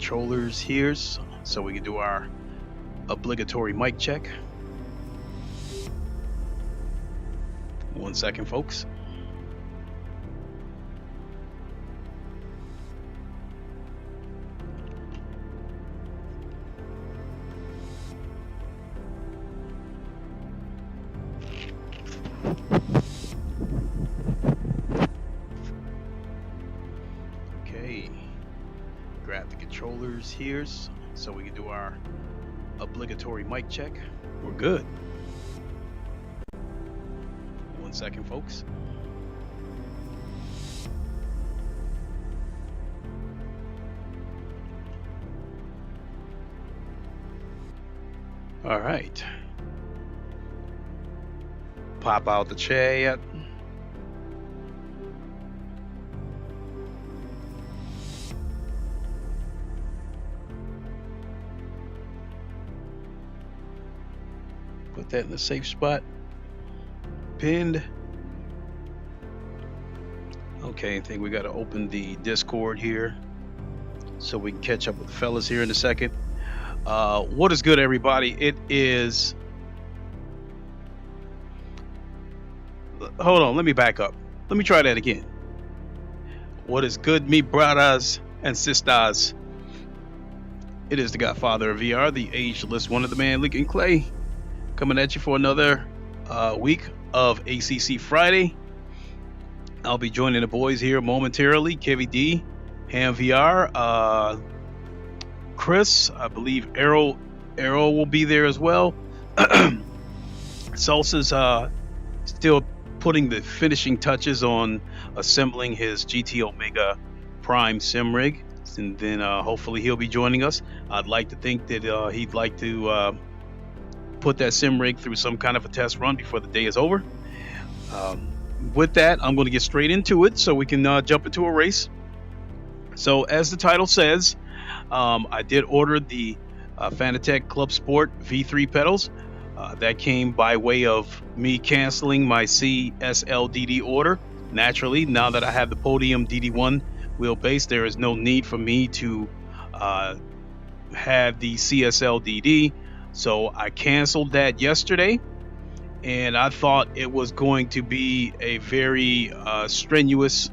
controllers here so we can do our obligatory mic check. 1 second, folks. Okay, grab the controllers here so we can do our obligatory mic check. We're good. 1 second, folks. All right. Pop out the chat. Put that in the safe spot. Pinned. Okay, I think we got to open the Discord here so we can catch up with the fellas here in a second. What is good, everybody? It is... Hold on, let me back up. Let me try that again. What is good, me brothers and sisters? It is the Godfather of VR, the ageless one of the man, Lincoln Clay, coming at you for another week of ACC Friday. I'll be joining the boys here momentarily. Kevy D, Ham VR, Chris, I believe Arrow will be there as well. Salsa's still putting the finishing touches on assembling his GT Omega Prime sim rig, and then hopefully he'll be joining us. I'd like to think that he'd like to put that sim rig through some kind of a test run before the day is over. With that, I'm going to get straight into it so we can jump into a race. So as the title says, I did order the Fanatec Clubsport V3 pedals. That came by way of me canceling my CSL DD order. Naturally, now that I have the Podium DD1 wheelbase, there is no need for me to have the CSL DD. So I canceled that yesterday, and I thought it was going to be a very strenuous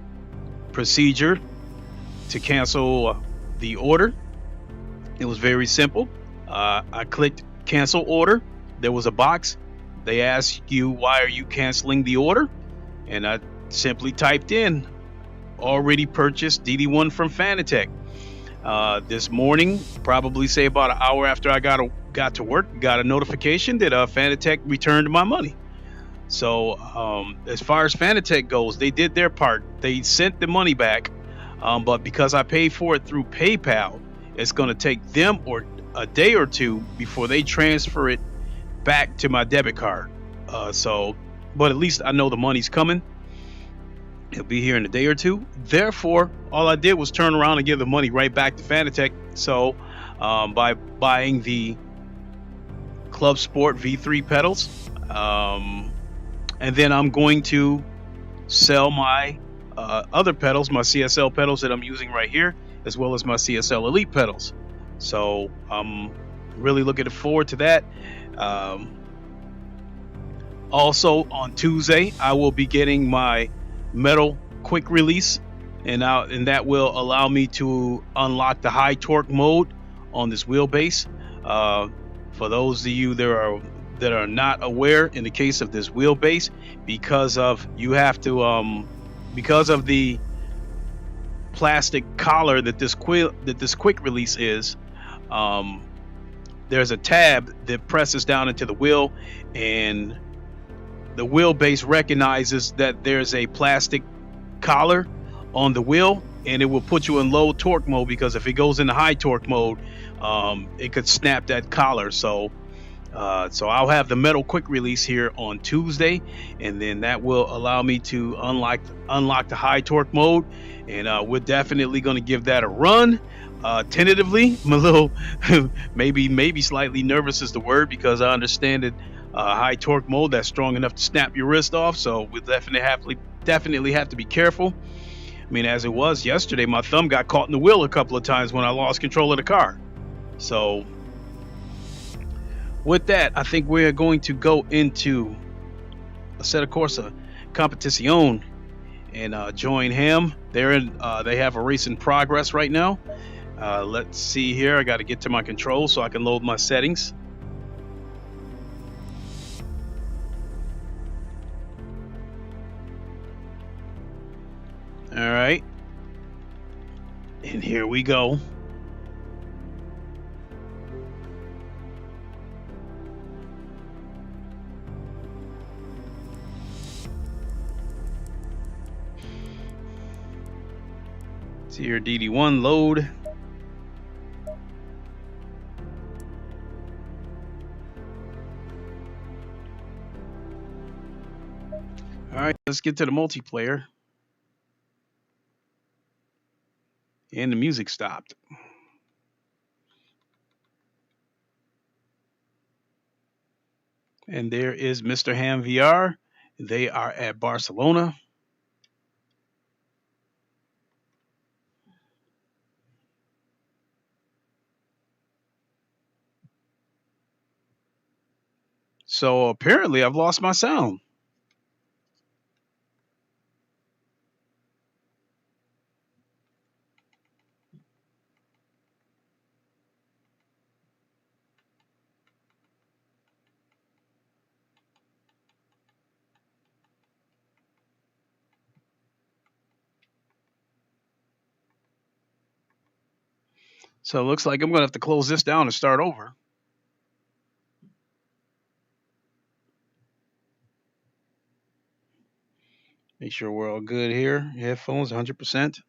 procedure to cancel the order. It was very simple. I clicked cancel order. There was a box. They ask you, why are you canceling the order? And I simply typed in, already purchased DD1 from Fanatec. This morning, probably say about an hour after I got to work, got a notification that Fanatec returned my money. So as far as Fanatec goes, they did their part. They sent the money back, but because I paid for it through PayPal, it's going to take them a day or two before they transfer it back to my debit card. But at least I know the money's coming. It'll be here in a day or two. Therefore, all I did was turn around and give the money right back to Fanatec. So by buying the Clubsport V3 pedals, and then I'm going to sell my other pedals, my CSL pedals that I'm using right here, as well as my CSL Elite pedals. So I'm really looking forward to that. Also on Tuesday, I will be getting my metal quick release, and that will allow me to unlock the high torque mode on this wheelbase. For those of you that are not aware, in the case of this wheelbase, because of the plastic collar that this quick release is, there's a tab that presses down into the wheel, and the wheelbase recognizes that there's a plastic collar on the wheel, and it will put you in low torque mode, because if it goes into high torque mode, it could snap that collar. So I'll have the metal quick release here on Tuesday, and then that will allow me to unlock the high torque mode, and we're definitely going to give that a run. Tentatively, I'm a little maybe slightly nervous is the word, because I understand that high torque mode, that's strong enough to snap your wrist off, so we'll definitely have to be careful. I mean, as it was yesterday, my thumb got caught in the wheel a couple of times when I lost control of the car. So with that, I think we're going to go into a set of Corsa Competition and join him. They're in. They have a race in progress right now. Let's see here. I got to get to my controls so I can load my settings. All right. And here we go. See your DD1 load. All right, let's get to the multiplayer. And the music stopped. And there is Mr. Ham VR. They are at Barcelona. So apparently I've lost my sound. So it looks like I'm going to have to close this down and start over. Make sure we're all good here. Headphones 100%.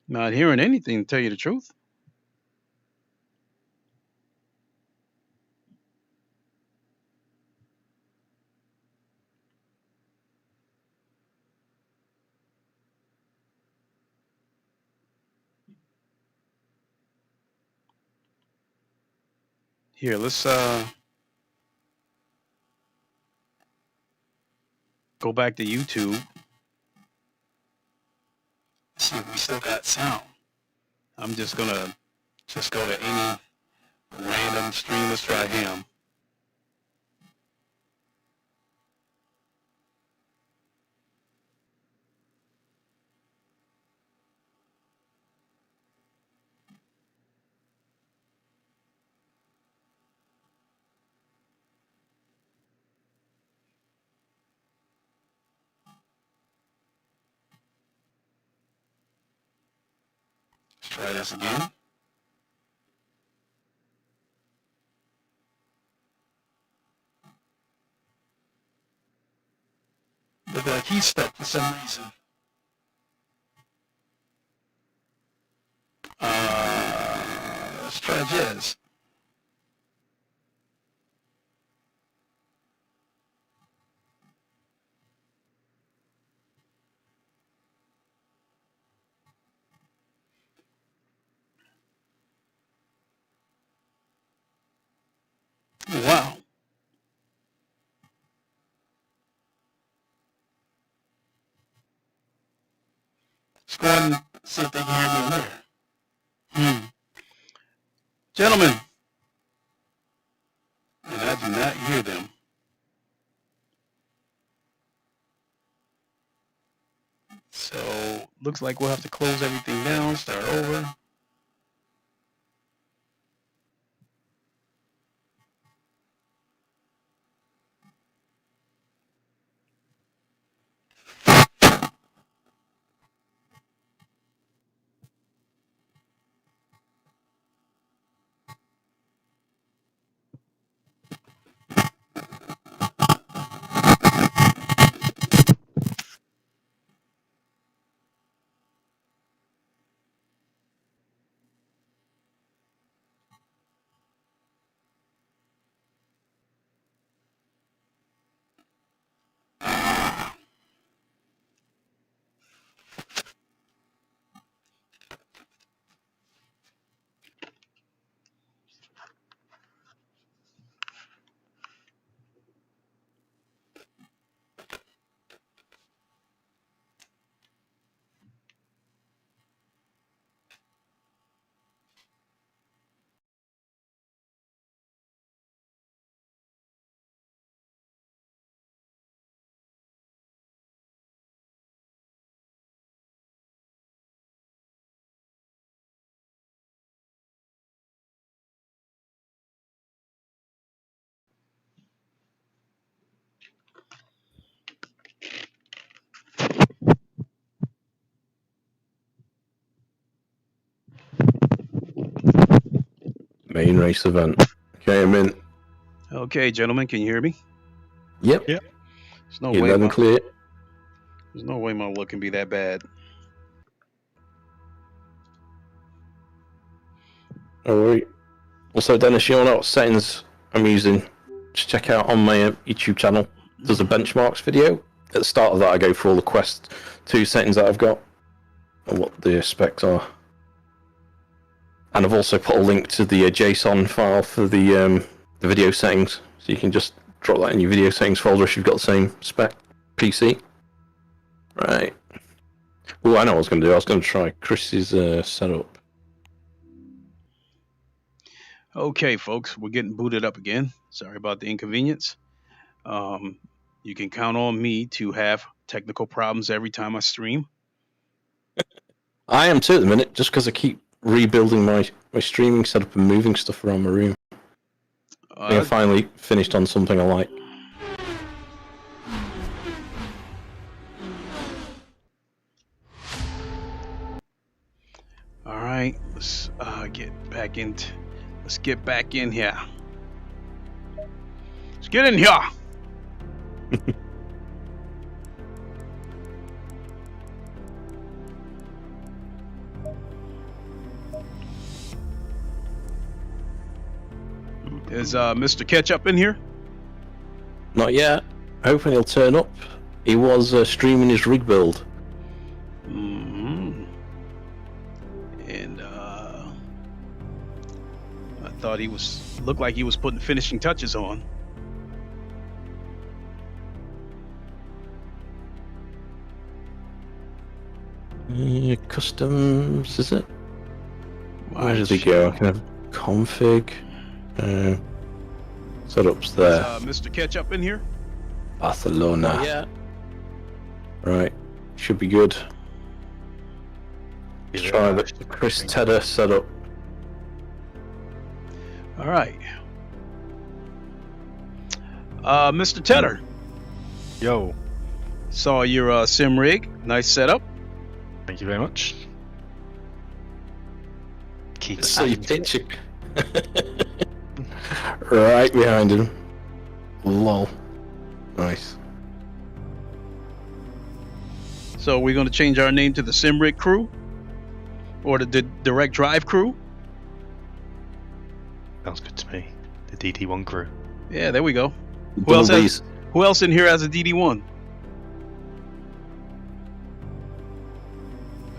Not hearing anything, to tell you the truth. Here, let's go back to YouTube. See if we still got sound. I'm just gonna go to any random stream. Let's try Ham. Let's try this again. Look like he's stuck for some reason. Let's try Jazz. Wow. Let's go ahead and see if they can hear me in there. Gentlemen, and I do not hear them. So, looks like we'll have to close everything down, start over. Main race event. Okay, I'm in. Okay, gentlemen, can you hear me? Yep. Yep. There's no You're way loud and clear. there's no way my look can be that bad. Alright. Also, Dennis, you know what settings I'm using? Just check out on my YouTube channel. There's a benchmarks video. At the start of that, I go through all the Quest 2 settings that I've got and what the specs are. And I've also put a link to the JSON file for the video settings, so you can just drop that in your video settings folder if you've got the same spec PC. Right. Oh, I know what I was going to do. I was going to try Chris's setup. Okay, folks, we're getting booted up again. Sorry about the inconvenience. You can count on me to have technical problems every time I stream. I am too at the minute, just because I keep rebuilding my streaming setup and moving stuff around my room. I think I finally finished on something I like. All right, let's get back in here. Let's get in here. Is Mr. Ketchup in here? Not yet. Hoping he'll turn up. He was streaming his rig build. Mm-hmm. And I thought looked like he was putting finishing touches on. Customs, is it? Where does he go? I can have config. Setups there. Is Mr. Ketchup in here? Barcelona. Yeah. Right. Should be good. Let's try the Chris Tedder setup. All right. Mr. Tedder. Yo. Saw your sim rig. Nice setup. Thank you very much. Keep So you picture right behind him. Lol. Nice. So we're going to change our name to the sim rig crew, or the direct drive crew. Sounds good to me. The DD1 crew. Yeah, there we go. Who else in here has a DD1?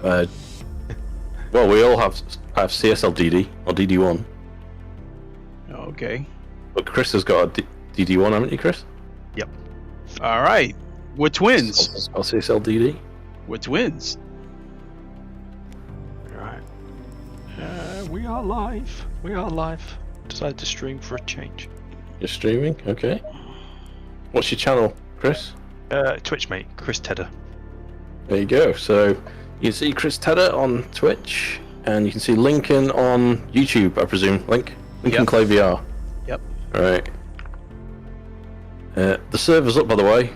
Well, we all have CSL DD or DD1. Okay. But Chris has got a DD1, haven't you, Chris? Yep. All right. We're twins. Or CSL DD. We're twins. Right. We are live. We are live. Decided to stream for a change. You're streaming? Okay. What's your channel, Chris? Twitch, mate. Chris Tedder. There you go. So you can see Chris Tedder on Twitch, and you can see Lincoln on YouTube, I presume. Lincoln Clay VR. Yep. All right. The server's up, by the way.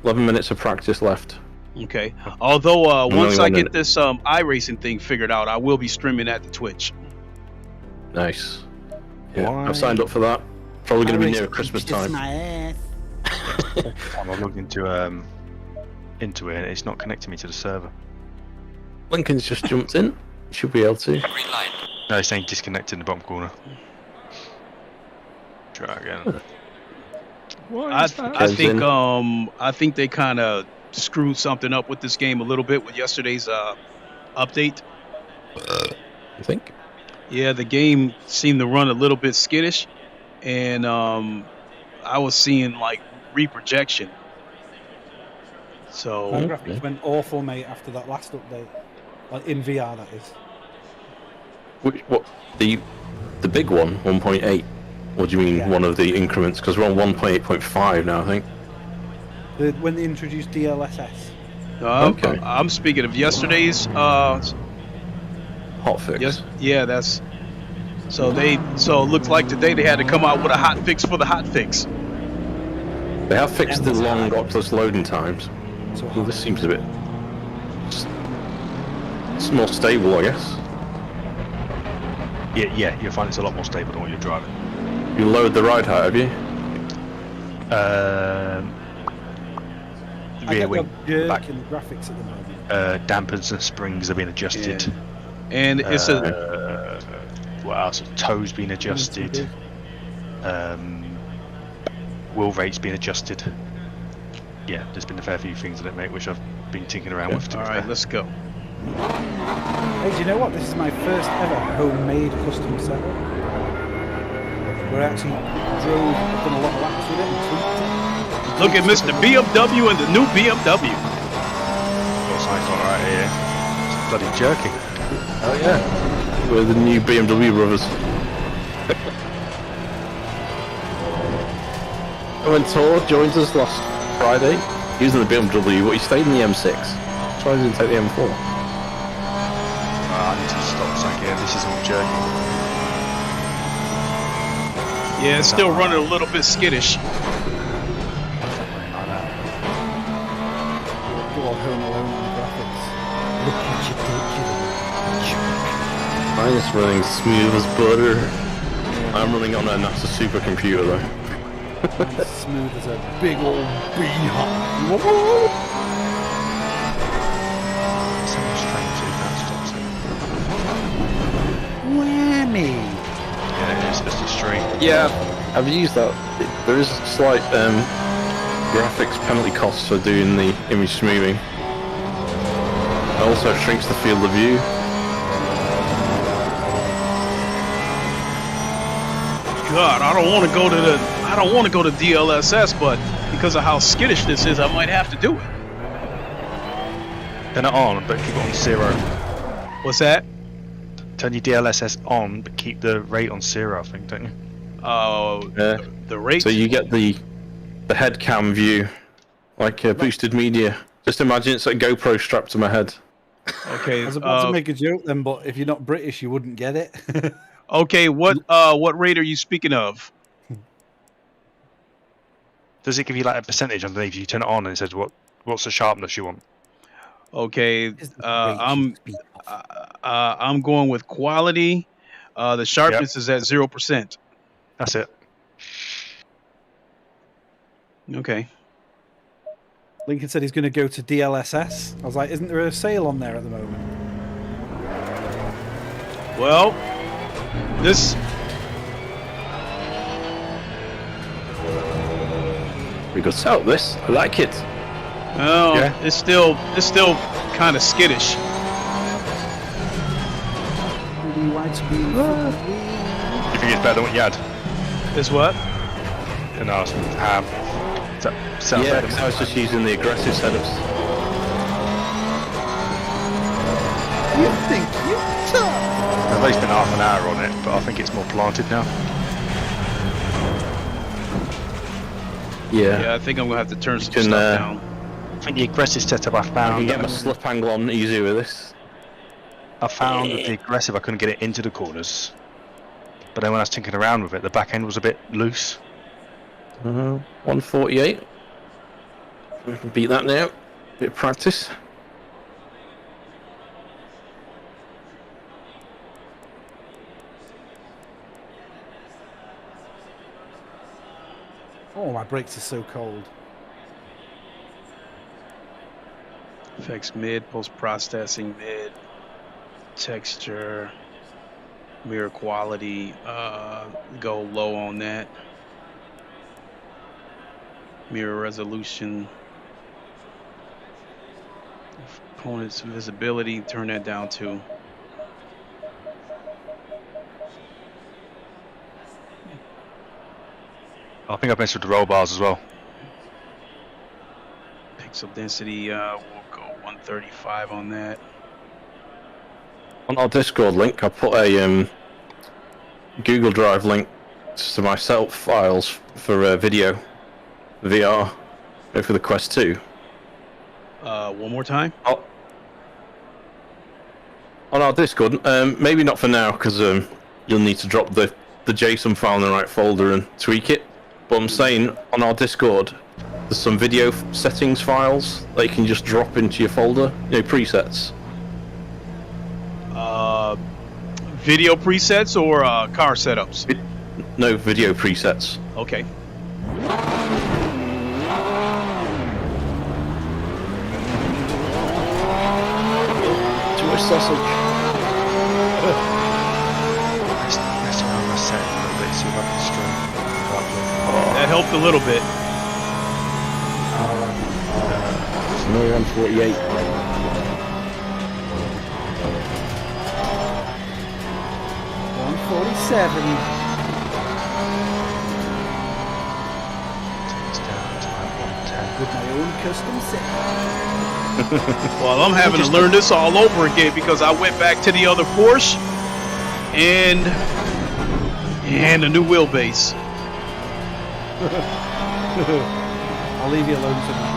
11 minutes of practice left. Okay. Although once I get this iRacing thing figured out, I will be streaming at the Twitch. Nice. Yeah, I've signed up for that. Probably going to be near Christmas time. I'm logged into it, and it's not connecting me to the server. Lincoln's just jumped in. Should be able to. No, it's saying disconnected in the bottom corner. Try again. I think they kind of screwed something up with this game a little bit with yesterday's update. You think? Yeah, the game seemed to run a little bit skittish, and I was seeing like reprojection. So my graphics went awful, mate, after that last update. Like in VR, that is. What the big one, 1.8? What do you mean, one of the increments? Because we're on 1.8.5 now, I think. When they introduced DLSS. Okay. I'm speaking of yesterday's hotfix. Yes, yeah, that's. So it looks like today they had to come out with a hot fix for the hot fix. They have fixed the long Oculus loading times. So this seems a bit. It's more stable, I guess. Yeah, you'll find it's a lot more stable than what you're driving. You lowered the ride height, have you? I Rear get wing, the jerk back, in the graphics at the moment. dampers and springs have been adjusted. Yeah. And it's What else? Toes been adjusted. Wheel rate's been adjusted. Yeah, there's been a fair few things in it, mate, which I've been tinkering around with. all right. Let's go. Hey, do you know what? This is my first ever homemade custom setup. Where I actually drove, I've done a lot of laps with it and tweaked it. Look at Mr. BMW and the new BMW. Got something on right here. It's bloody jerking. Oh yeah. We're the new BMW brothers. When Tor joined us last Friday, he was in the BMW, but he stayed in the M6. Tried to take the M4. I need to stop saying here. This is all jerking. Yeah, it's still running a little bit skittish. Go on Home Alone on the graphics. Look what you did, you jerk. Mine's running smooth as butter. I'm running on a NASA supercomputer though. Smooth as a big old beehive. So much strength to that stops it. Whammy! Yeah, it's just a stream. Yeah, I've used that. There is a slight graphics penalty cost for doing the image smoothing. It also shrinks the field of view. God, I don't want to go to DLSS, but because of how skittish this is, I might have to do it. Turn it on, but keep it on 0. What's that? Turn your DLSS on, but keep the rate on 0, I think, don't you? Yeah. The rate. So you get the head cam view, like boosted media. Just imagine it's a GoPro strapped to my head. Okay. I was about to make a joke then, but if you're not British, you wouldn't get it. Okay. What rate are you speaking of? Does it give you like a percentage underneath? You turn it on and it says what's the sharpness you want? Okay. I'm going with quality. The sharpness is at 0%. That's it. Okay. Lincoln said he's going to go to DLSS. I was like, isn't there a sale on there at the moment? Well, this. We could sell this. I like it. Oh, Yeah. it's still kind of skittish. Really wide screen. You think it's better than what you had? Is what? And I was Yeah, because I was just using the aggressive setups. You think you're tough? I've only spent half an hour on it, but I think it's more planted now. Yeah, I think I'm gonna have to turn some stuff down. I think the aggressive setup I I found. can get my slip angle on easy with this. I found that the aggressive I couldn't get it into the corners, but then when I was tinkering around with it, the back end was a bit loose. 148. We can beat that now. Bit of practice. Oh, my brakes are so cold. Effects mid, post-processing mid, texture, mirror quality, go low on that. Mirror resolution. Opponent's visibility, turn that down too. I think I messed with the roll bars as well. Pixel density, we'll go 135 on that. On our Discord link, I put a Google Drive link to my setup files for video, VR, for the Quest 2. One more time. On our Discord, maybe not for now, because you'll need to drop the JSON file in the right folder and tweak it. But I'm saying on our Discord, there's some video settings files that you can just drop into your folder, presets. Video presets or car setups? No video presets. Okay. Too much sausage. Let's around my set a little bit, see if I can straighten it up. That helped a little bit. No 148. 147. It's down to like 110. With my own custom set. Well, I'm having to learn this all over again because I went back to the other Porsche and a new wheelbase. I'll leave you alone for now.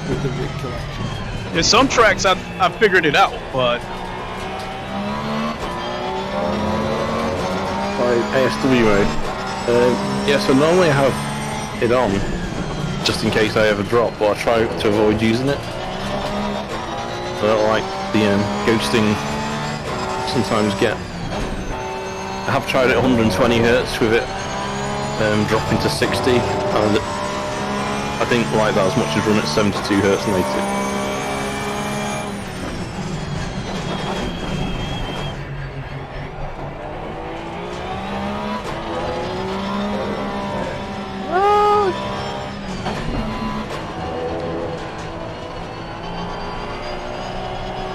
With the rig collection. There's some tracks I figured it out, but ASW mode. Yeah, so normally I have it on just in case I ever drop, but I try to avoid using it. I don't like the ghosting. Sometimes get. I have tried it 120 Hz with it dropping to 60, and I didn't like that as much as run at 72 Hz native.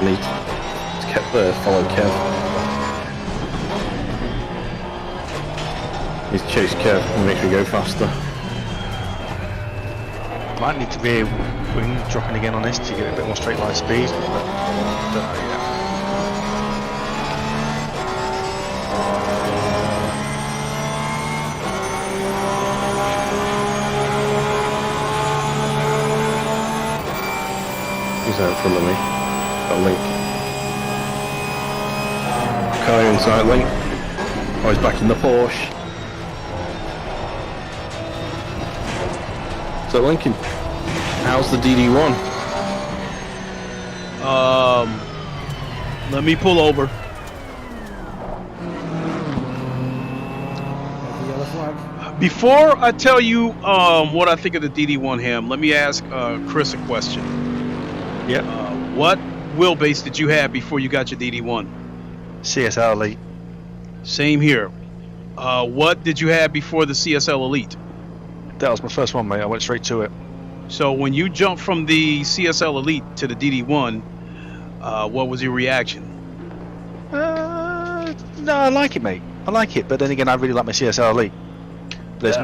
Need to keep follow Kev. Need to chase Kev and make sure we go faster. Might need to be wing dropping again on this to get a bit more straight line speed, but don't know yet. He's out in front of me. Got Link. Car inside Link. Oh, he's back in the Porsche. So Lincoln, how's the DD1? let me pull over. The yellow flag. Before I tell you what I think of the DD1 Ham, let me ask Chris a question. Yep. What wheelbase did you have before you got your DD1? CSL Elite. Same here. What did you have before the CSL Elite? That was my first one, mate. I went straight to it. So when you jumped from the CSL Elite to the DD1, what was your reaction? No, I like it, mate. I like it, but then again, I really like my CSL Elite. There's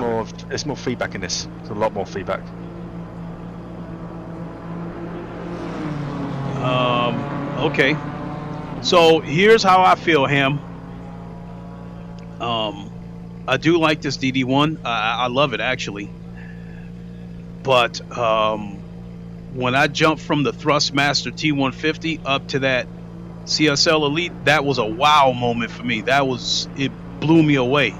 more feedback in this. There's a lot more feedback. Okay. So here's how I feel, Ham. I do like this DD1. I love it, actually. But when I jumped from the Thrustmaster T150 up to that CSL Elite, that was a wow moment for me. It blew me away.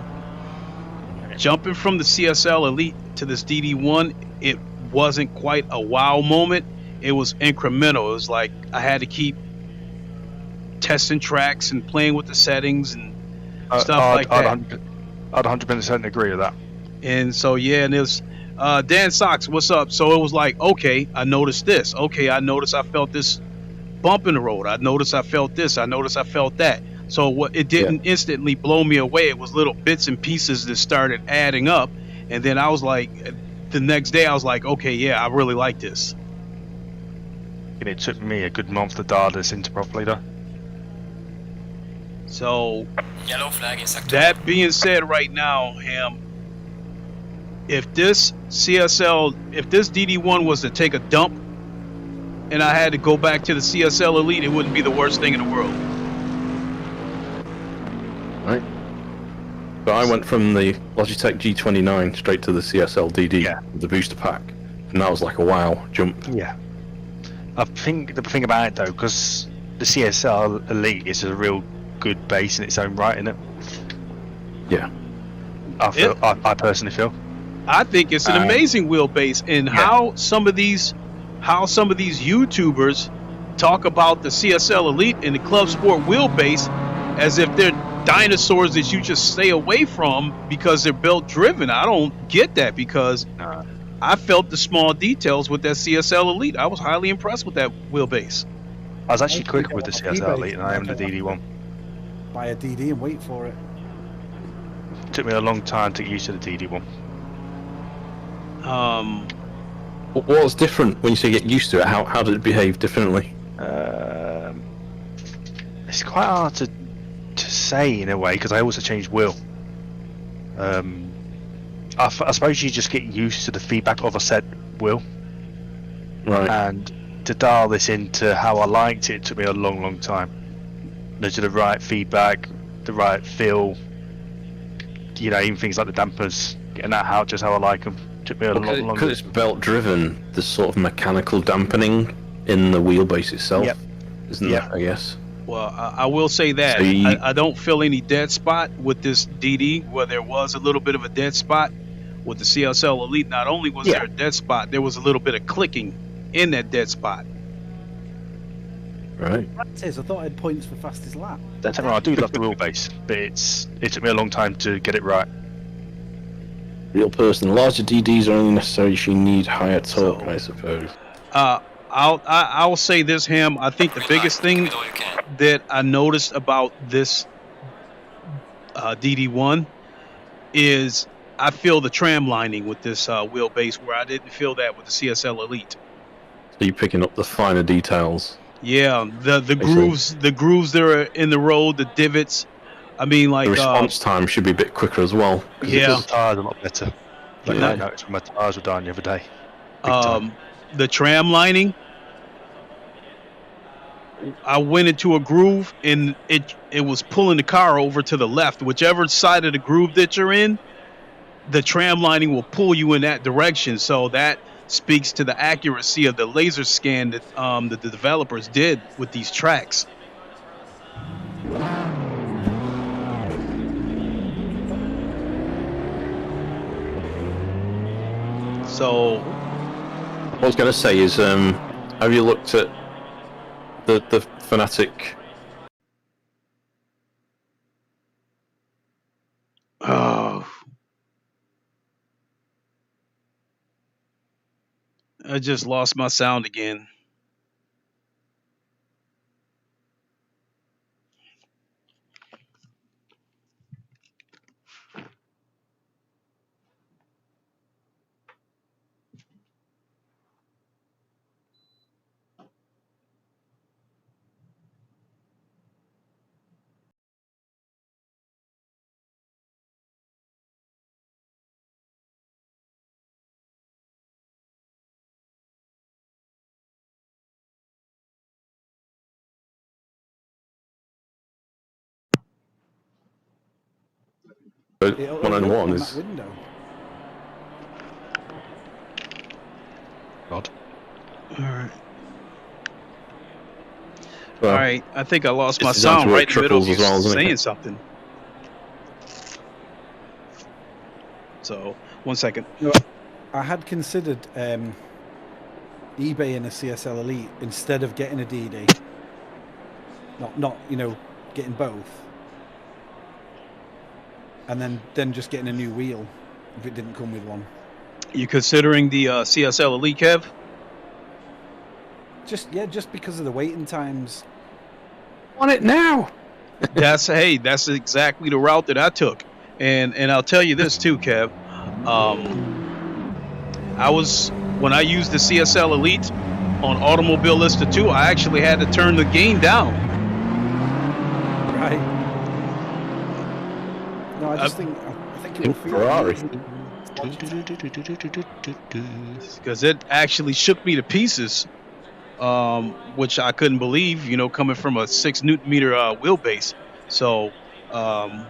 Jumping from the CSL Elite to this DD1, it wasn't quite a wow moment. It was incremental. It was like I had to keep testing tracks and playing with the settings and stuff like that. I'd 100% agree with that. And so yeah, and it was Dan Socks, what's up? So it was like, okay, I noticed this. Okay, I noticed I felt this bump in the road. I noticed I felt this. I noticed I felt that. So what it didn't instantly blow me away. It was little bits and pieces that started adding up, and then I was like, the next day I was like, okay, yeah, I really like this. And it took me a good month to dial this into properly, though. So Yellow flag is active. that being said, right now, Ham, if this DD1 was to take a dump and I had to go back to the CSL Elite, it wouldn't be the worst thing in the world. Right. So I went from the Logitech G29 straight to the CSL DD with the booster pack, and that was like a wow jump. Yeah. I think the thing about it, though, because the CSL Elite is a real good base in its own right, isn't it? Yeah. I personally feel. I think it's an amazing wheelbase, and how some of these YouTubers talk about the CSL Elite and the Club Sport wheelbase as if they're dinosaurs that you just stay away from because they're belt driven. I don't get that, because I felt the small details with that CSL Elite. I was highly impressed with that wheelbase. I was actually quicker with the CSL Elite than I am the DD1. Buy a DD and wait for it. It took me a long time to get used to the DD1. What was different when you say get used to it? How did it behave differently? It's quite hard to say in a way, because I also changed wheel. I suppose you just get used to the feedback of a set wheel. Right. And to dial this into how I liked it took me a long time. To the right feedback, the right feel, you know, even things like the dampers, getting that out just how I like them. Took me a long Because it's belt driven, there's sort of mechanical dampening in the wheelbase itself, isn't there, I guess? Well, I will say that So I don't feel any dead spot with this DD, where there was a little bit of a dead spot with the CSL Elite. Not only was there a dead spot, there was a little bit of clicking in that dead spot. Right. It is. I thought I had points for fastest lap. Don't get me wrong, I do love the wheelbase, but it took me a long time to get it right. Real person. Larger DDs are only necessary if you need higher torque, I suppose. I'll say this, Ham. I think the biggest thing that I noticed about this DD1 is I feel the tram lining with this wheelbase, where I didn't feel that with the CSL Elite. So you're picking up the finer details. Yeah, the grooves that are in the road, the divots. I mean, like the response time should be a bit quicker as well. Yeah, the tires a lot better. Like I noticed when my tires were dying the other day. The tram lining. I went into a groove and it was pulling the car over to the left. Whichever side of the groove that you're in, the tram lining will pull you in that direction. So that speaks to the accuracy of the laser scan that the developers did with these tracks. So what I was going to say is, have you looked at the Fanatec? Oh, I just lost my sound again. One-on-one is. Window. God. All right. Well, All right. I think I lost my it's designed sound to work right in the middle of triples you as well, isn't it? saying something. So, 1 second. You know, I had considered eBay and a CSL Elite instead of getting a DD. Not you know, getting both. And then just getting a new wheel if it didn't come with one. You considering the CSL Elite, Kev? Just because of the waiting times. Want it now? That's exactly the route that I took. And I'll tell you this too, Kev. When I used the CSL Elite on Automobile Lister 2, I actually had to turn the gain down. Right. No, I think it will feel Ferrari. Because it actually shook me to pieces, which I couldn't believe, you know, coming from a 6 Newton meter wheelbase. So I'd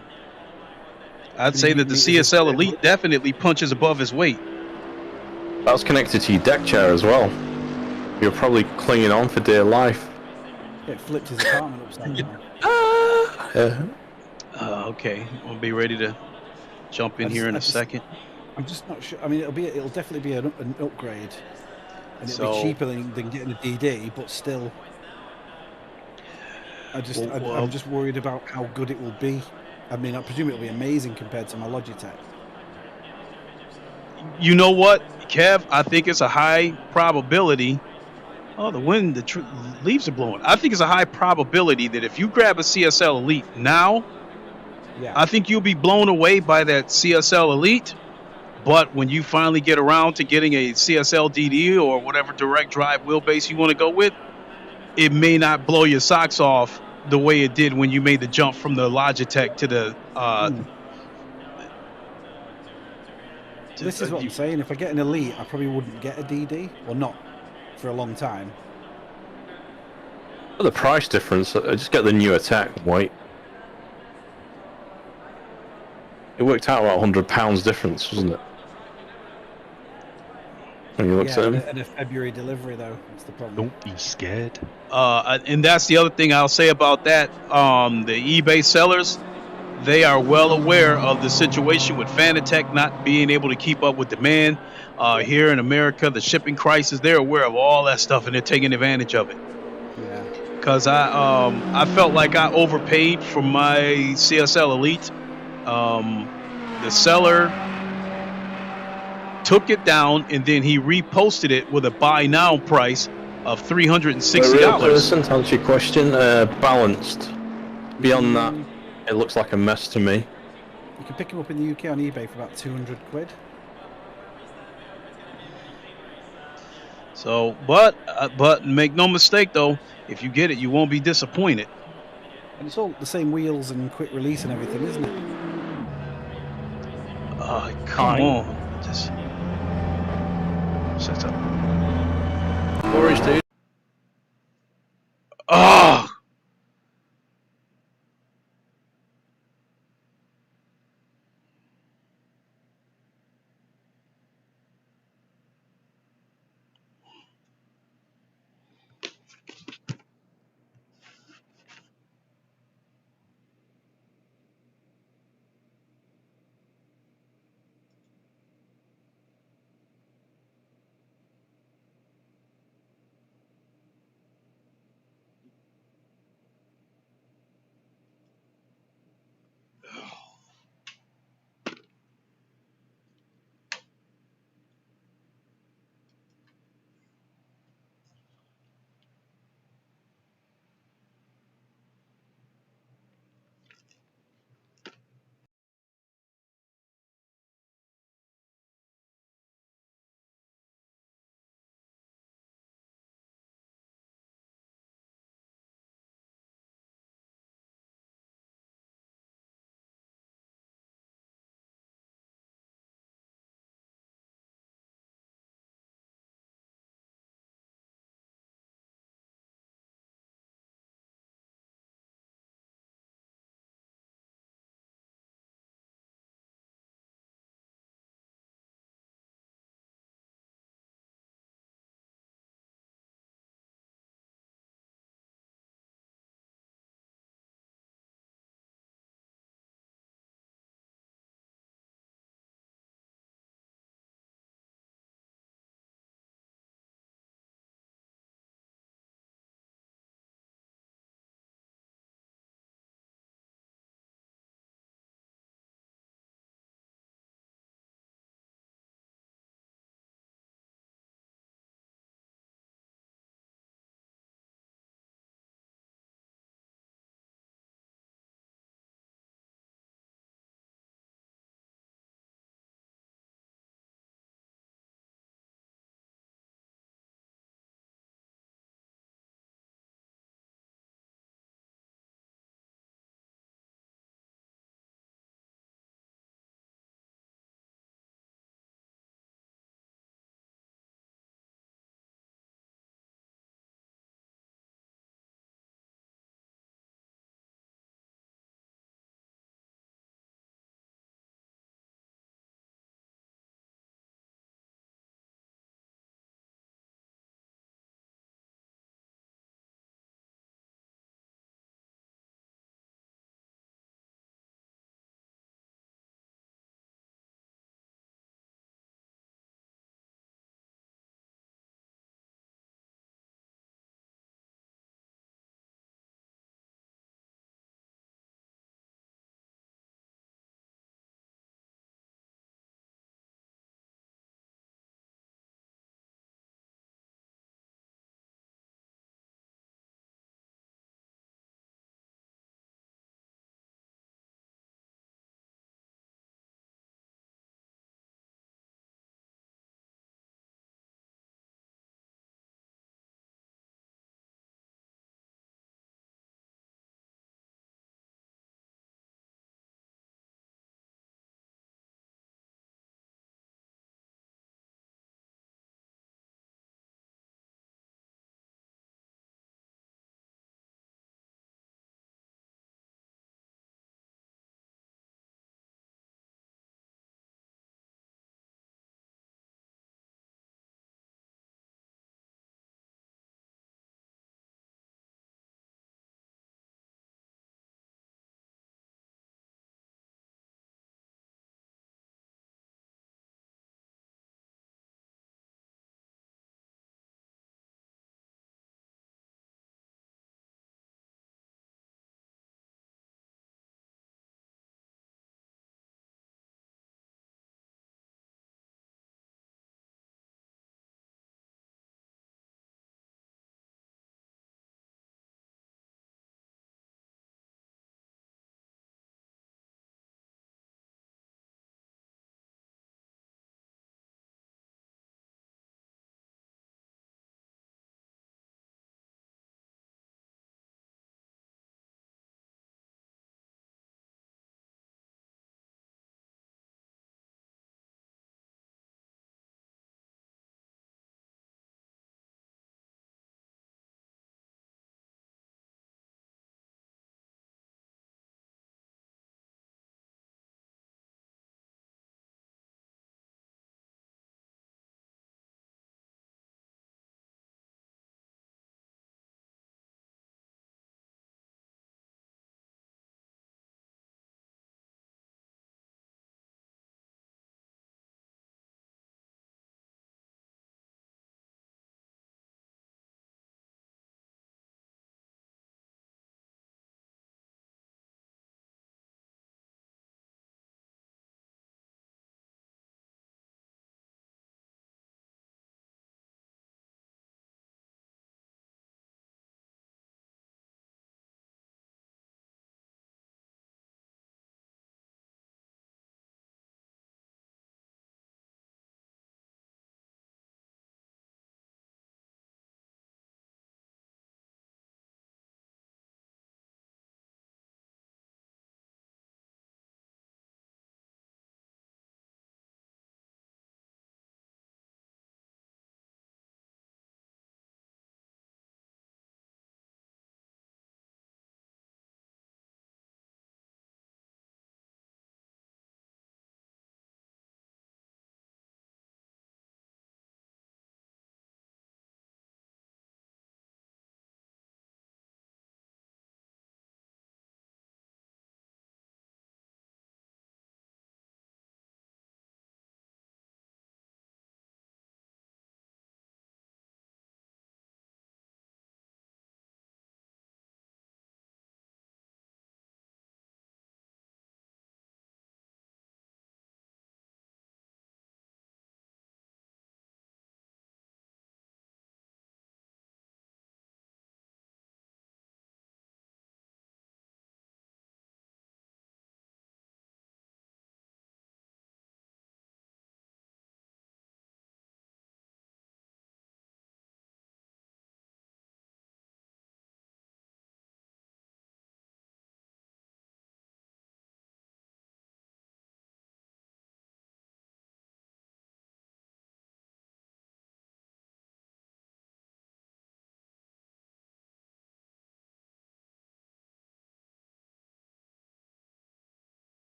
say that the CSL Elite definitely punches above his weight. That was connected to your deck chair as well. You're probably clinging on for dear life. It flipped his apartment upside down. Okay, I'll be ready to jump in here in a second. I'm just not sure. I mean, it'll definitely be an upgrade, and it'll be cheaper than getting a DD, but still, I'm just worried about how good it will be. I mean, I presume it'll be amazing compared to my Logitech. You know what, Kev? I think it's a high probability. Oh, the wind, leaves are blowing. I think it's a high probability that if you grab a CSL Elite now, Yeah. I think you'll be blown away by that CSL Elite. But when you finally get around to getting a CSL DD or whatever direct drive wheelbase you want to go with, it may not blow your socks off the way it did when you made the jump from the Logitech to the. This is what I'm saying. If I get an Elite, I probably wouldn't get a DD. Well, not for a long time. For the price difference, I just get the new Attack white. It worked out about £100 difference, wasn't it? When you looked at them. And a February delivery though. That's the problem. Don't be scared. And that's the other thing I'll say about that. The eBay sellers, they are well aware of the situation with Fanatec not being able to keep up with demand. Here in America, the shipping crisis, they're aware of all that stuff and they're taking advantage of it. Yeah. Because I felt like I overpaid for my CSL Elite. The seller took it down and then he reposted it with a buy now price of $360. The real person, to answer your question, balanced. Beyond that, it looks like a mess to me. You can pick him up in the UK on eBay for about 200 quid. So, but make no mistake though, if you get it, you won't be disappointed. And it's all the same wheels and quick release and everything, isn't it? Come on. Just set up. Orange, dude. Oh!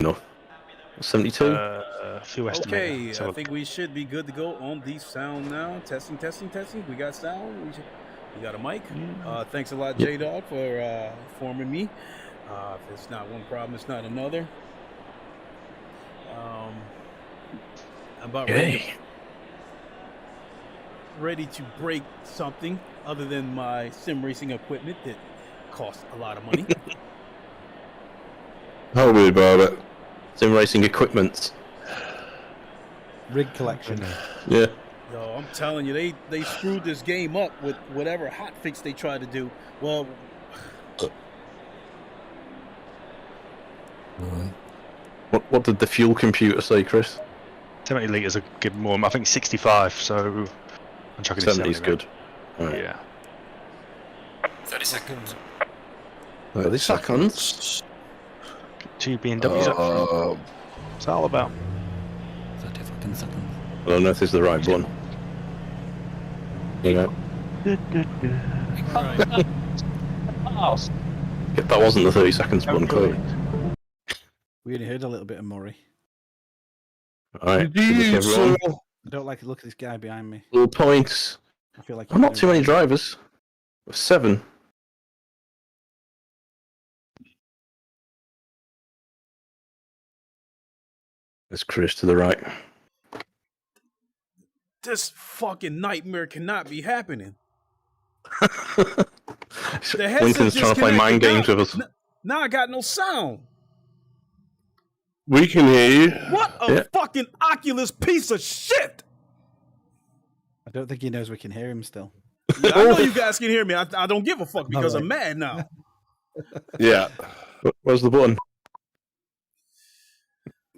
enough. 72. Few Okay, estimated. I think we should be good to go on the sound now. Testing. We got sound. We got a mic. Thanks a lot, Yep. J-Dog, for informing me. If it's not one problem, it's not another. I'm about ready to break something other than my sim racing equipment that costs a lot of money. Tell me about it. Sim racing equipment. Rig collection. Yeah. Yo, I'm telling you, they screwed this game up with whatever hotfix they tried to do. Well, What did the fuel computer say, Chris? 70 litres are good more. I think 65, so I'm chucking it 70 is good. Right. Yeah. 30 seconds. 30 seconds. 2 BMWs up front. What's that all about? 30 fucking seconds. I don't know if this is the right one. You know. That wasn't the 30 seconds one, clearly. We only heard a little bit of Murray. Alright. Did you Everyone. I don't like the look of this guy behind me. Little points. I feel like Oh, not too many drivers. 7. There's Chris to the right. this fucking nightmare cannot be happening. Lincoln's trying to play mind games with us. Now I got no sound. We can hear you. What a fucking Oculus piece of shit! I don't think he knows we can hear him still. Yeah, I know you guys can hear me. I don't give a fuck because I'm mad now. Yeah. Where's the button?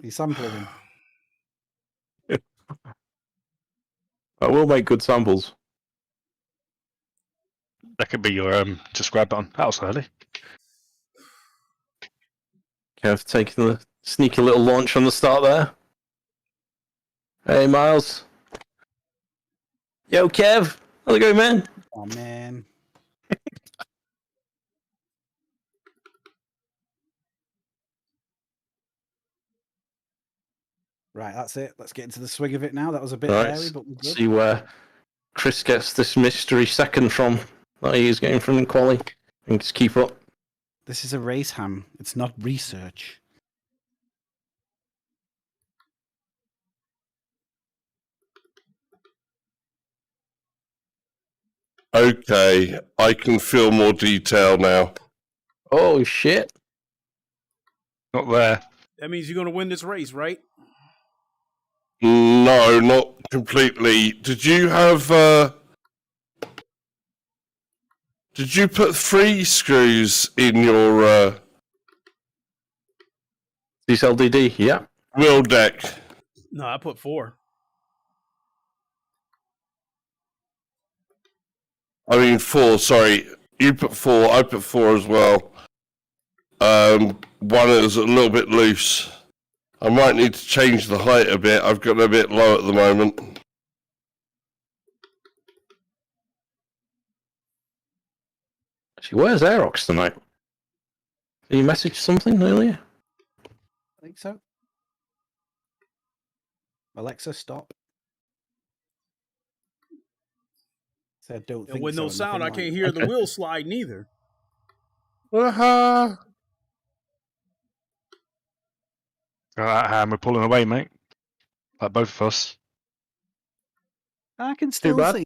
He's sampling him. I will make good samples. That could be your subscribe button. That was early. Kev taking the sneaky little launch on the start there. Hey, Miles. Yo, Kev. How's it going, man? Oh, man. Right, that's it. Let's get into the swing of it now. That was a bit Right, hairy, but we're good. see where Chris gets this mystery second from that he is getting from quali. And just keep up. This is a race ham. It's not research. Okay, I can feel more detail now. Oh, shit. Not there. That means you're gonna win this race, right? No, not completely. Did you have, did you put 3 screws in your, CSL DD, yeah. wheel deck? No, I put 4. I mean 4, sorry. You put 4, I put 4 as well. One is a little bit loose. I might need to change the height a bit. I've got it a bit low at the moment. Actually, where's Aerox tonight? Did you message something earlier? I think so. Alexa, stop. Said, don't think With so, no and sound, I nothing can't like- hear the wheel slide neither. Uh-huh. That ham, we're pulling away, mate. Like both of us. I can still bad. see.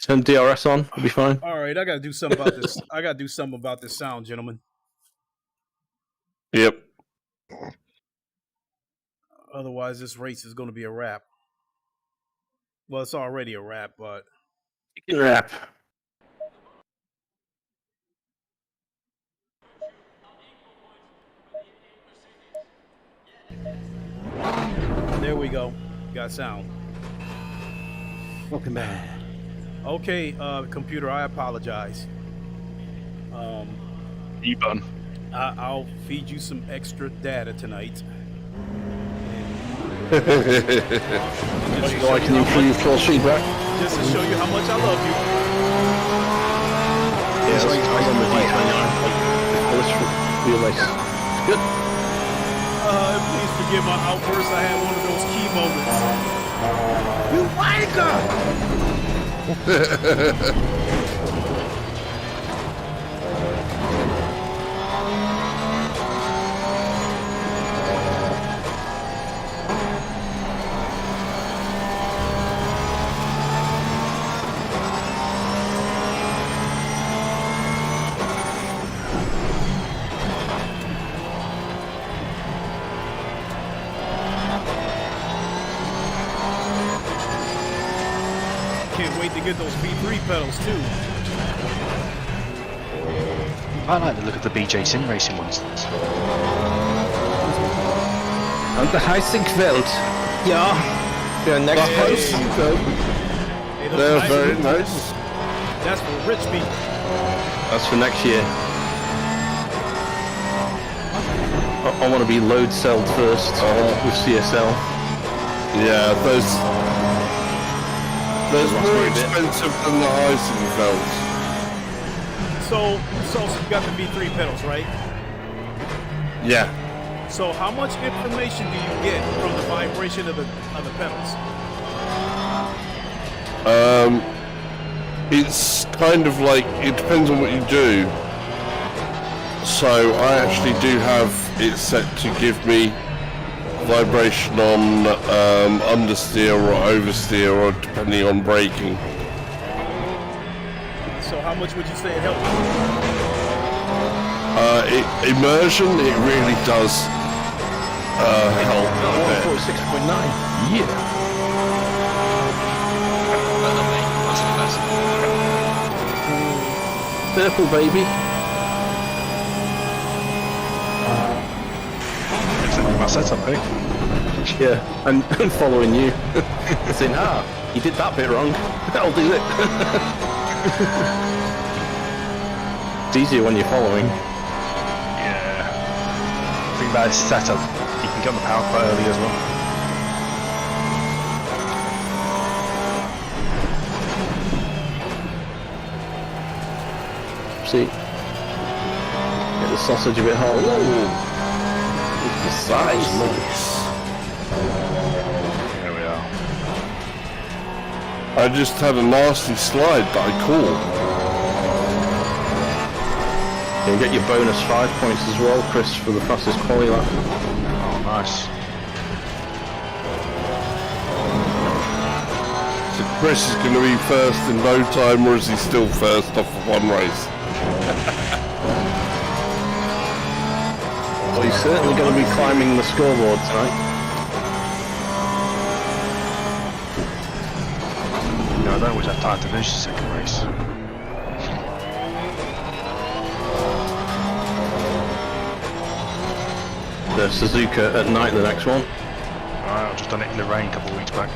Turn DRS on, it'll be fine. All right, I gotta do something about this. I gotta do something about this sound, gentlemen. Yep. Otherwise, this race is gonna be a wrap. Well, it's already a wrap, but Chicken wrap. there we go. Got sound. Welcome back. Okay, computer, I apologize. E-button. I'll feed you some extra data tonight. So I can improve force feedback. Just to show you how much I love you. Yeah, I was on the D29. wheelbase. Good. Please forgive my outburst. I had one of those key moments. You wanker! Can't wait to get those V3 pedals too. I like the look of the BJ Sim Racing ones. And the Heisinkwelt. Yeah. Yeah, next place. They're very nice. That's for rich people. That's for next year. I want to be load celled first with CSL. Yeah, those more expensive than the Heisenfeld. So you got the V3 pedals, right? Yeah. So how much information do you get from the vibration of the pedals? It's kind of like, it depends on what you do. So I actually do have it set to give me vibration on understeer or oversteer, or depending on braking. So how much would you say it helps? Immersion, it really does help a bit. 146.9. Yeah. Purple, baby. My setup, eh? Yeah, and following you. Saying, you did that bit wrong. I'll do it. It's easier when you're following. Yeah. The thing about this setup, you can get on the power quite early as well. See? Get the sausage a bit hot. Whoa! The size, nice. There we are. I just had a nasty slide that I caught. You get your bonus 5 points as well, Chris, for the fastest quali lap. Oh, nice. So Chris is going to be first in no time, or is he still first off of one race? Well, he's certainly going to be climbing the scoreboard tonight. No, I don't always have time to finish the second race. The Suzuka at night, the next one. Alright, I've just done it in the rain a couple of weeks back.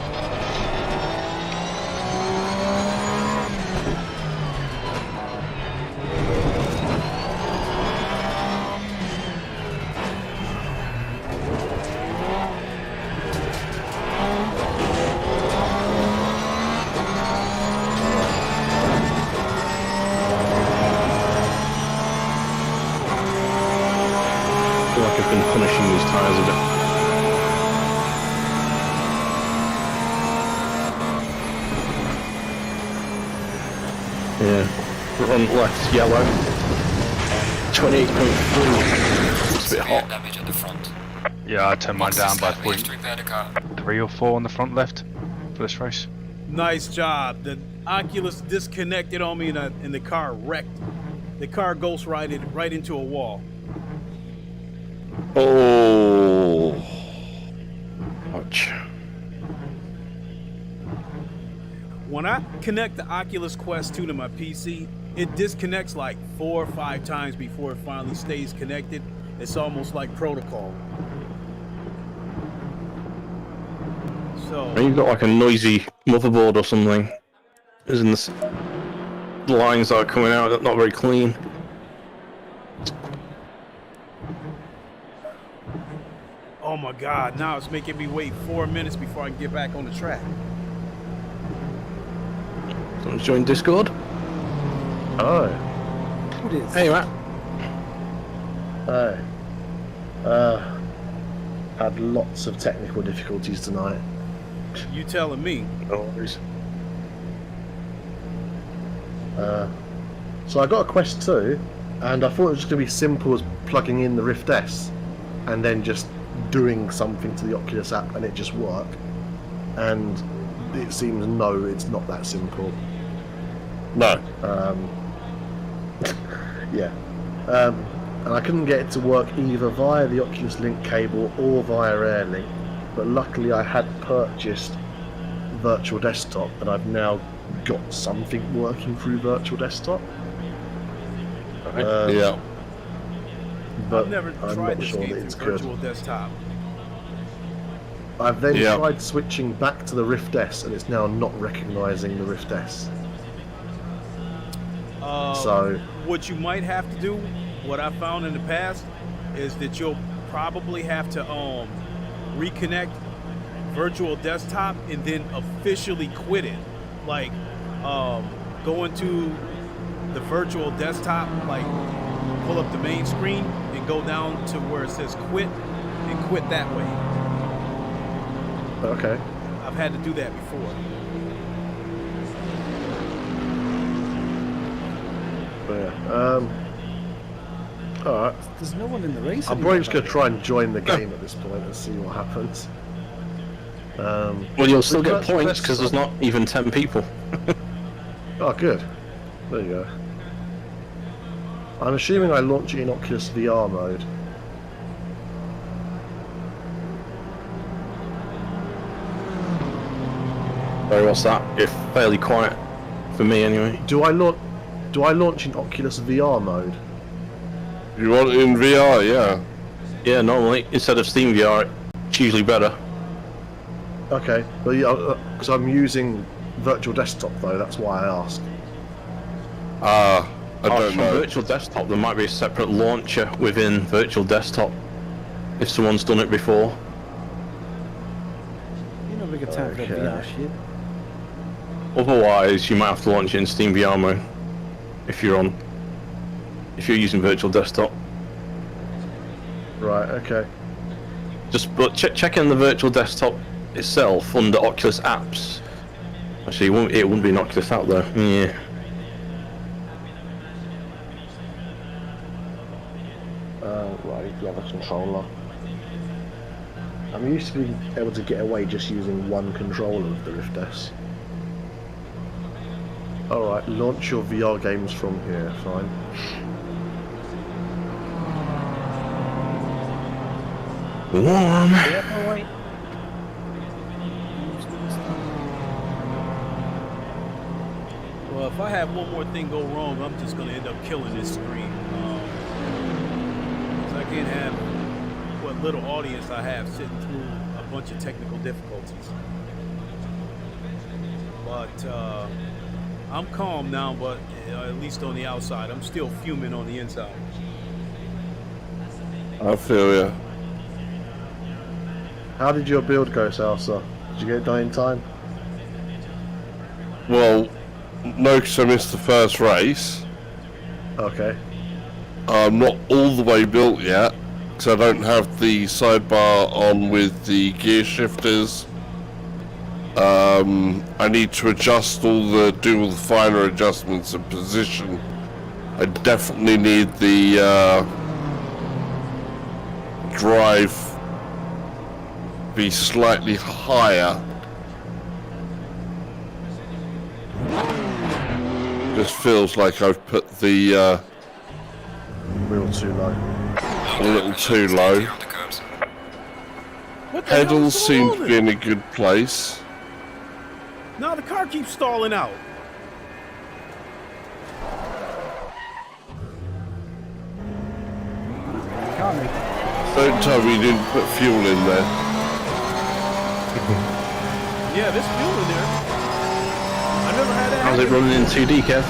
I feel like I've been punishing these tyres a bit. Yeah, front left yellow. 28.3. It's a bit hot. Damage at the front. Yeah, I turned mine down by We have to repair the car. 3 or 4 on the front left for this race. Nice job. The Oculus disconnected on me and the car wrecked. The car ghost rided right into a wall. Oh. Ouch. When I connect the Oculus Quest 2 to my PC, it disconnects like 4 or 5 times before it finally stays connected. It's almost like protocol. So You've got like a noisy motherboard or something. Isn't this the lines that are coming out not very clean? oh my God, now it's making me wait 4 minutes before I can get back on the track. Someone's joined Discord. Oh. Who it is? Hey, Matt. Hey. Had lots of technical difficulties tonight. You telling me? No worries. So I got a Quest 2, and I thought it was just going to be simple as plugging in the Rift S, and then just doing something to the Oculus app, and it just worked. And it seems no, it's not that simple. No. Yeah. And I couldn't get it to work either via the Oculus Link cable or via AirLink, but luckily I had purchased Virtual Desktop, and I've now got something working through Virtual Desktop. Yeah. But I've never I'm tried not this sure that game it's through good. Virtual Desktop. I've then Yeah. tried switching back to the Rift S, and it's now not recognising the Rift S. So What you might have to do, what I found in the past, is that you'll probably have to reconnect Virtual Desktop and then officially quit it. Like go into the Virtual Desktop, like pull up the main screen and go down to where it says quit and quit that way. okay. I've had to do that before. But yeah. Alright. There's no one in the race. I'm probably just going to try and join the game at this point and see what happens. Well, you'll still get points because there's not even 10 people. Oh, good. There you go. I'm assuming I launch it in Oculus VR mode. Sorry, what's that? You're fairly quiet for me, anyway. Do I launch in Oculus VR mode? You want it in VR, yeah. Yeah, normally instead of Steam VR, it's usually better. Okay, but yeah, because I'm using Virtual Desktop though. That's why I asked. I don't From know. Virtual Desktop, there might be a separate launcher within Virtual Desktop if someone's done it before. You know, we got time for Okay. VR shit. Otherwise, you might have to launch it in Steam VR mode if you're using Virtual Desktop. Right. Okay. But check in the Virtual Desktop itself under Oculus apps. Actually, it wouldn't be an Oculus app though. Yeah. Right. The other controller. I'm used to being able to get away just using one controller of the Rift S. Alright, launch your VR games from here, fine. Warm. Well, if I have one more thing go wrong, I'm just going to end up killing this screen. 'Cause I can't have what little audience I have sitting through a bunch of technical difficulties. But I'm calm now, but at least on the outside. I'm still fuming on the inside. I feel you. How did your build go, Salsa? Did you get it done in time? Well, no, because I missed the first race. Okay. I'm not all the way built yet, because I don't have the sidebar on with the gear shifters. I need to do all the finer adjustments of position. I definitely need the drive be slightly higher. This feels like I've put the Real too low. a little too low. Stay on the curbs. What the hell Pedals is seem going to on be there? in a good place. Now the car keeps stalling out. Can't we? Don't tell me you didn't put fuel in there. Yeah, there's fuel in there. I never had that How's it happen. running in 2D, Kev?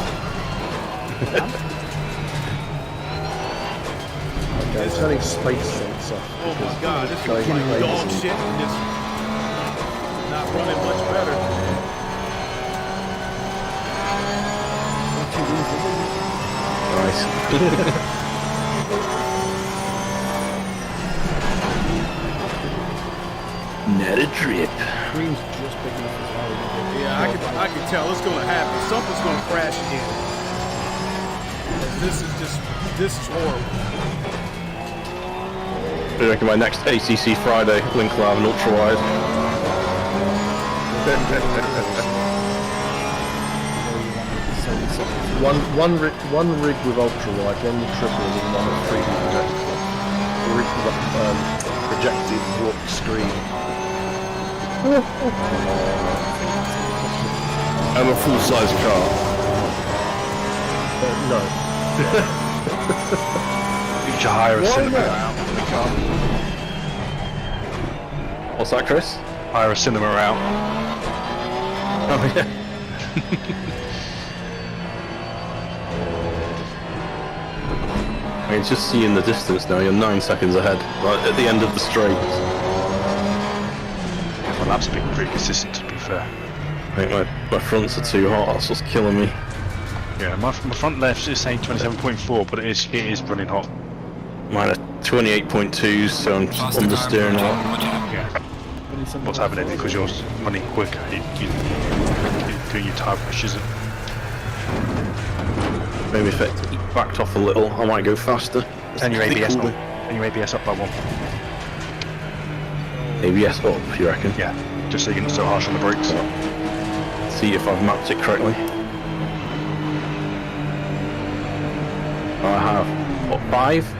Okay, it's turning space sensor. Oh my god, this is Going like crazy. dog shit and just not running much better. Nice. Net a drip. Screen's just big enough as well. Yeah, I can tell it's going to happen. Something's going to crash again. This is horrible. I reckon my next ACC Friday link will have an ultra wide. one rig with ultra wide, one with triple, and one with 3D projector. The rig with projected warp screen. And a full-size car. No. You should hire a cinema out. What's that, Chris? Hire a cinema out. Oh yeah. I can just see in the distance now. You're 9 seconds ahead, right at the end of the straight. My lap's been pretty consistent, to be fair. I think my fronts are too hot. That's what's killing me. Yeah, my front left is saying 27.4, but it is running hot. Mine are 28.2, so I'm understeering now. Yeah. What's happening? Because you're running quicker, you're doing your tyre pressures. Maybe if it backed off a little, I might go faster. Turn your ABS on. Turn your ABS up by 1. ABS up, you reckon? Yeah, just so you're not so harsh on the brakes. See if I've mapped it correctly. I have, what, 5?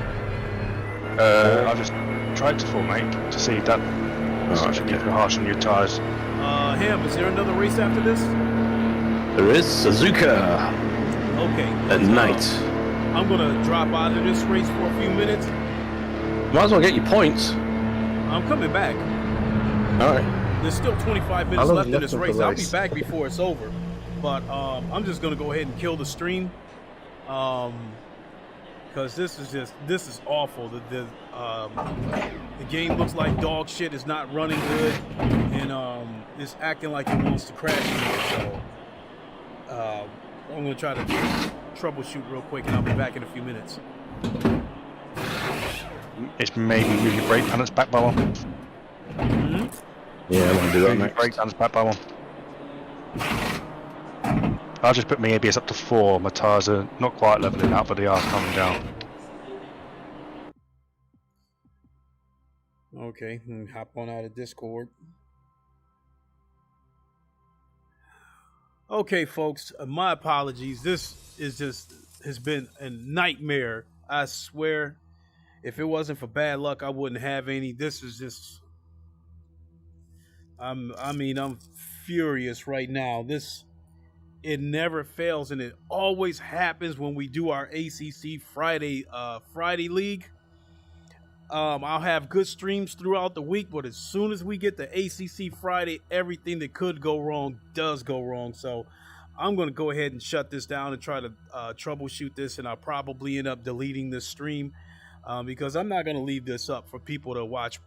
I just tried to formate to see if that should get harsh on your tyres. Ham, is there another race after this? There is Suzuka Okay. at night. I'm going to drop out of this race for a few minutes. Might as well get your points. I'm coming back. Alright. There's still 25 minutes long left in left this of the race. I'll be race? back before it's over. But I'm just going to go ahead and kill the stream. Because this is awful. The game looks like dog shit. It's not running good, and it's acting like it wants to crash. So I'm gonna try to troubleshoot real quick, and I'll be back in a few minutes. It's maybe move your brake panels back by 1. Yeah, I'm gonna do that Move your next. brake panels back by 1. I'll just put my ABS up to 4. My tyres are not quite leveling out, but they are coming down. Okay, hop on out of Discord. Okay, folks, my apologies. This has been a nightmare. I swear, if it wasn't for bad luck, I wouldn't have any. This is just, I'm furious right now. It never fails, and it always happens when we do our ACC Friday League. I'll have good streams throughout the week, but as soon as we get the ACC Friday, everything that could go wrong does go wrong. So I'm going to go ahead and shut this down and try to troubleshoot this, and I'll probably end up deleting this stream because I'm not going to leave this up for people to watch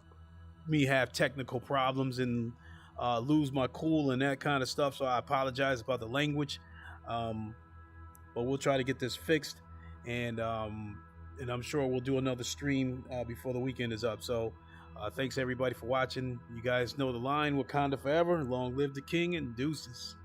me have technical problems and lose my cool and that kind of stuff. So I apologize about the language, but we'll try to get this fixed, and I'm sure we'll do another stream before the weekend is up. So thanks everybody for watching. You guys know the line. Wakanda forever. Long live the king, and deuces.